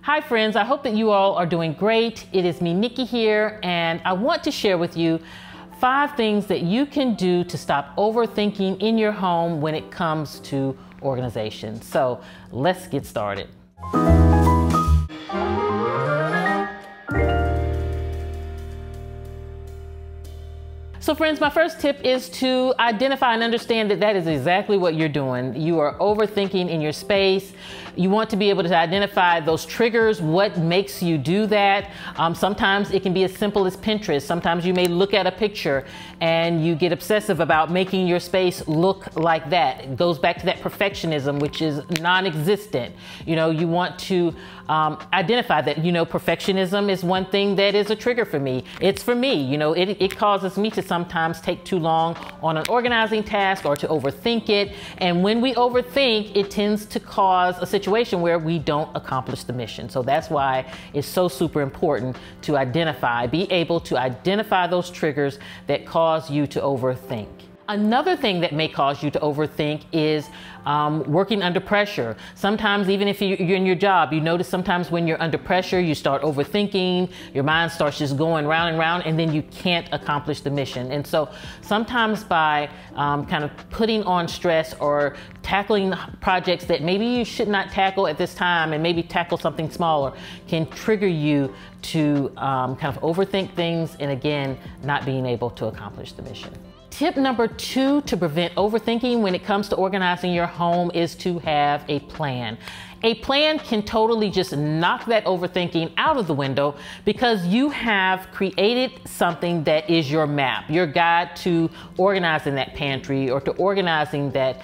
Hi friends, I hope that you all are doing great. It is me, Nikki here, and I want to share with you 5 things that you can do to stop overthinking in your home when it comes to organization. So let's get started. So friends, my first tip is to identify and understand that that is exactly what you're doing. You are overthinking in your space. You want to be able to identify those triggers, what makes you do that. Sometimes it can be as simple as Pinterest. Sometimes you may look at a picture and you get obsessive about making your space look like that. It goes back to that perfectionism, which is non-existent. You know, you want to identify that, perfectionism is one thing that is a trigger for me. It's for me, it causes me to sometimes take too long on an organizing task or to overthink it. And when we overthink, it tends to cause a situation where we don't accomplish the mission. So that's why it's so super important to be able to identify those triggers that cause you to overthink. Another thing that may cause you to overthink is working under pressure. Sometimes, even if you're in your job, you notice sometimes when you're under pressure, you start overthinking, your mind starts just going round and round, and then you can't accomplish the mission. And so sometimes by kind of putting on stress or tackling projects that maybe you should not tackle at this time and maybe tackle something smaller can trigger you to kind of overthink things and again, not being able to accomplish the mission. Tip number 2 to prevent overthinking when it comes to organizing your home is to have a plan. A plan can totally just knock that overthinking out of the window because you have created something that is your map, your guide to organizing that pantry or to organizing that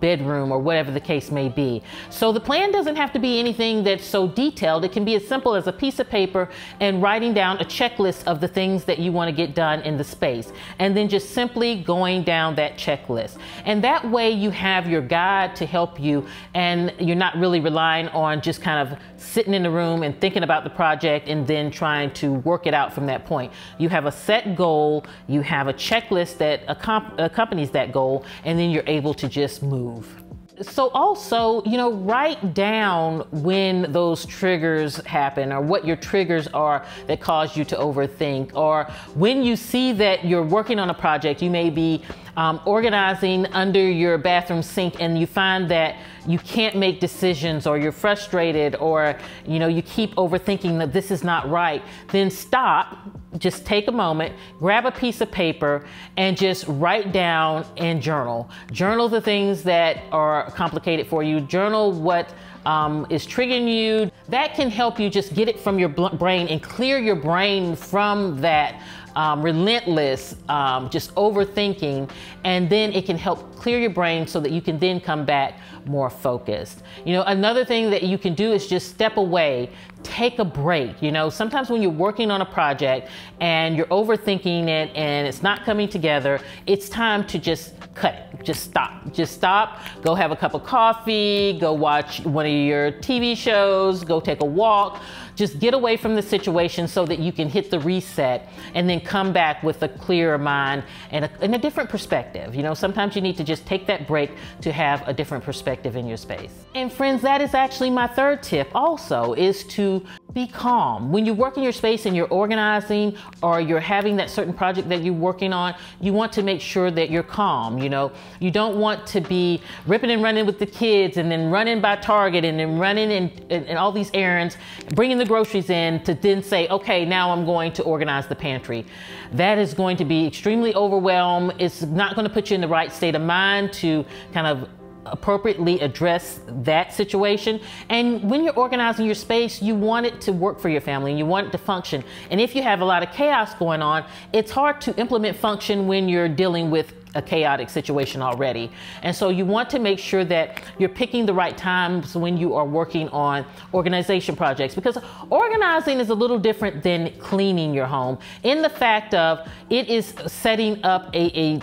bedroom or whatever the case may be. So the plan doesn't have to be anything that's so detailed. It can be as simple as a piece of paper and writing down a checklist of the things that you want to get done in the space, and then just simply going down that checklist. And that way you have your guide to help you, and you're not really relying on just kind of sitting in the room and thinking about the project and then trying to work it out from that point. You have a set goal, you have a checklist that accompanies that goal, and then you're able to just move. So also, write down when those triggers happen or what your triggers are that cause you to overthink, or when you see that you're working on a project, you may be organizing under your bathroom sink and you find that you can't make decisions or you're frustrated or, you keep overthinking that this is not right, then stop. Just take a moment, grab a piece of paper and just write down and journal. Journal the things that are complicated for you. Journal what is triggering you. That can help you just get it from your brain and clear your brain from that relentless just overthinking, and then it can help clear your brain so that you can then come back more focused. Another thing that you can do is just step away, take a break. Sometimes when you're working on a project and you're overthinking it and it's not coming together, it's time to just cut it. Just stop, go have a cup of coffee, go watch one of your TV shows, go take a walk. Just get away from the situation so that you can hit the reset and then come back with a clearer mind and a different perspective. Sometimes you need to just take that break to have a different perspective in your space. And friends, that is actually my 3rd tip also, is to be calm. When you work in your space and you're organizing or you're having that certain project that you're working on, you want to make sure that you're calm. You don't want to be ripping and running with the kids and then running by Target and then running and all these errands, bringing the groceries in to then say, okay, now I'm going to organize the pantry. That is going to be extremely overwhelmed. It's not going to put you in the right state of mind to kind of appropriately address that situation. And when you're organizing your space, you want it to work for your family and you want it to function. And if you have a lot of chaos going on, it's hard to implement function when you're dealing with a chaotic situation already. And so you want to make sure that you're picking the right times when you are working on organization projects, because organizing is a little different than cleaning your home in the fact of it is setting up a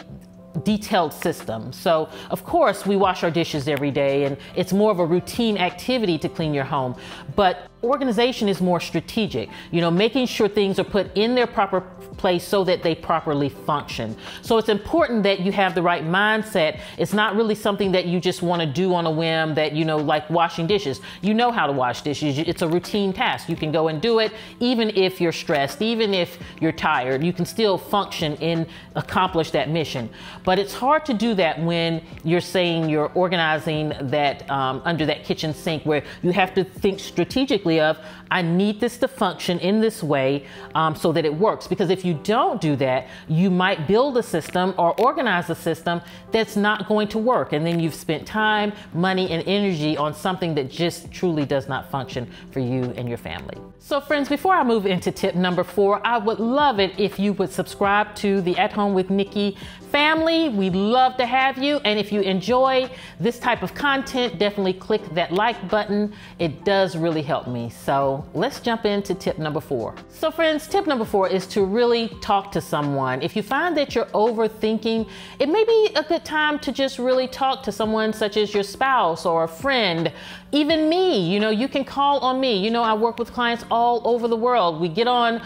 detailed system. So of course we wash our dishes every day and it's more of a routine activity to clean your home, but organization is more strategic, making sure things are put in their proper place so that they properly function. So it's important that you have the right mindset. It's not really something that you just want to do on a whim, that, like washing dishes. You know how to wash dishes. It's a routine task. You can go and do it even if you're stressed, even if you're tired. You can still function and accomplish that mission. But it's hard to do that when you're saying you're organizing that under that kitchen sink, where you have to think strategically of, I need this to function in this way so that it works. Because if you don't do that, you might build a system or organize a system that's not going to work. And then you've spent time, money, and energy on something that just truly does not function for you and your family. So friends, before I move into tip number 4, I would love it if you would subscribe to the At Home with Nikki family. We'd love to have you. And if you enjoy this type of content, definitely click that like button. It does really help me. So let's jump into tip number 4. So friends, tip number 4 is to really talk to someone. If you find that you're overthinking, it may be a good time to just really talk to someone, such as your spouse or a friend, even me. You can call on me. I work with clients all over the world. We get on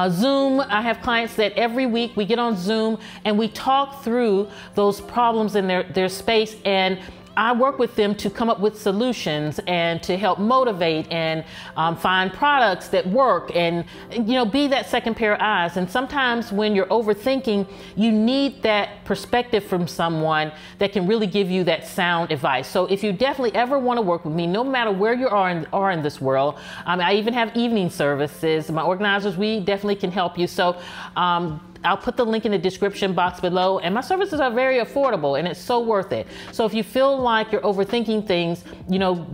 Zoom. I have clients that every week we get on Zoom and we talk through those problems in their space, and I work with them to come up with solutions and to help motivate and find products that work and, be that second pair of eyes. And sometimes when you're overthinking, you need that perspective from someone that can really give you that sound advice. So if you definitely ever want to work with me, no matter where you are in this world, I even have evening services. My organizers, we definitely can help you. So I'll put the link in the description box below, and my services are very affordable and it's so worth it. So if you feel like you're overthinking things,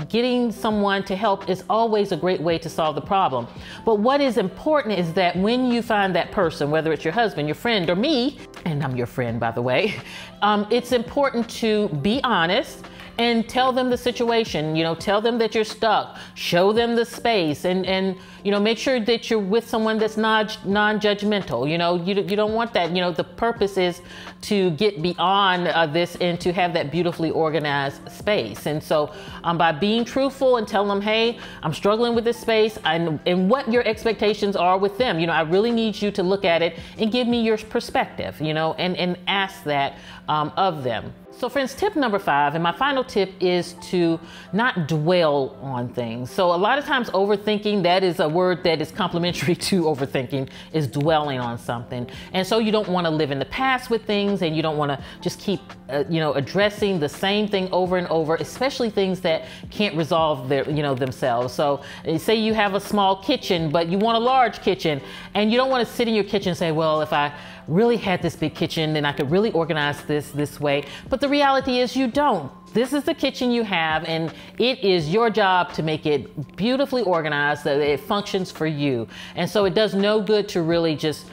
getting someone to help is always a great way to solve the problem. But what is important is that when you find that person, whether it's your husband, your friend, or me, and I'm your friend, by the way, it's important to be honest and tell them the situation. Tell them that you're stuck, show them the space, and make sure that you're with someone that's non-judgmental. You don't want that. The purpose is to get beyond this and to have that beautifully organized space. And so by being truthful and telling them, hey, I'm struggling with this space, and what your expectations are with them. I really need you to look at it and give me your perspective, and ask that of them. So friends, tip number 5, and my final tip, is to not dwell on things. So a lot of times overthinking, that is a word that is complementary to overthinking, is dwelling on something. And so you don't want to live in the past with things, and you don't want to just keep addressing the same thing over and over, especially things that can't resolve themselves. So say you have a small kitchen, but you want a large kitchen, and you don't want to sit in your kitchen and say, well, if I really had this big kitchen, then I could really organize this way. But the reality is you don't. This is the kitchen you have, and it is your job to make it beautifully organized so that it functions for you. And so it does no good to really just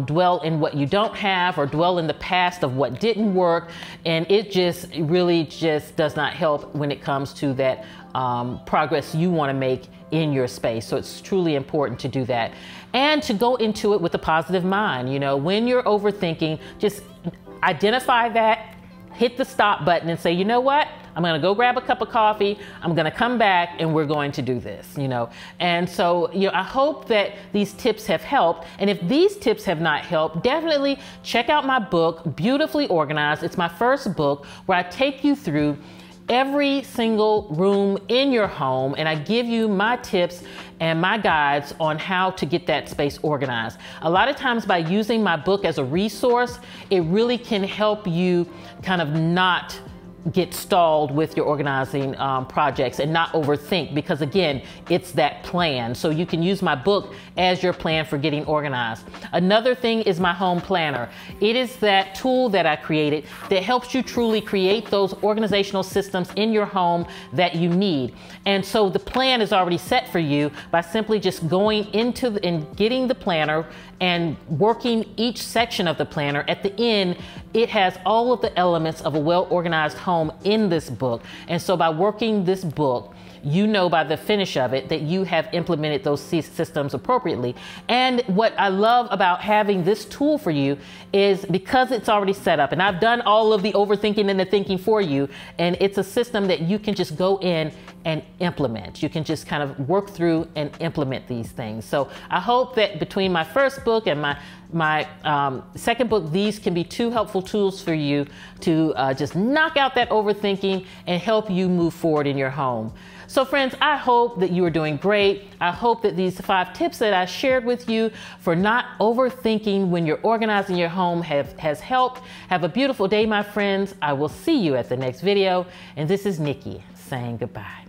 dwell in what you don't have, or dwell in the past of what didn't work. And it just really just does not help when it comes to that progress you want to make in your space. So it's truly important to do that, and to go into it with a positive mind. When you're overthinking, just identify that, hit the stop button, and say, you know what? I'm going to go grab a cup of coffee. I'm going to come back and we're going to do this, And so, I hope that these tips have helped. And if these tips have not helped, definitely check out my book, Beautifully Organized. It's my first book where I take you through every single room in your home, and I give you my tips and my guides on how to get that space organized. A lot of times by using my book as a resource, it really can help you kind of not get stalled with your organizing projects and not overthink, because again, it's that plan. So you can use my book as your plan for getting organized. Another thing is my home planner. It is that tool that I created that helps you truly create those organizational systems in your home that you need. And so the plan is already set for you by simply just going into and getting the planner and working each section of the planner. At the end, it has all of the elements of a well-organized home in this book. And so by working this book, you know by the finish of it that you have implemented those systems appropriately. And what I love about having this tool for you is because it's already set up, and I've done all of the overthinking and the thinking for you, and it's a system that you can just go in and implement. You can just kind of work through and implement these things. So I hope that between my first book and my second book, these can be two helpful tools for you to just knock out that overthinking and help you move forward in your home. So friends, I hope that you are doing great. I hope that these 5 tips that I shared with you for not overthinking when you're organizing your home has helped. Have a beautiful day, my friends. I will see you at the next video. And this is Nikki saying goodbye.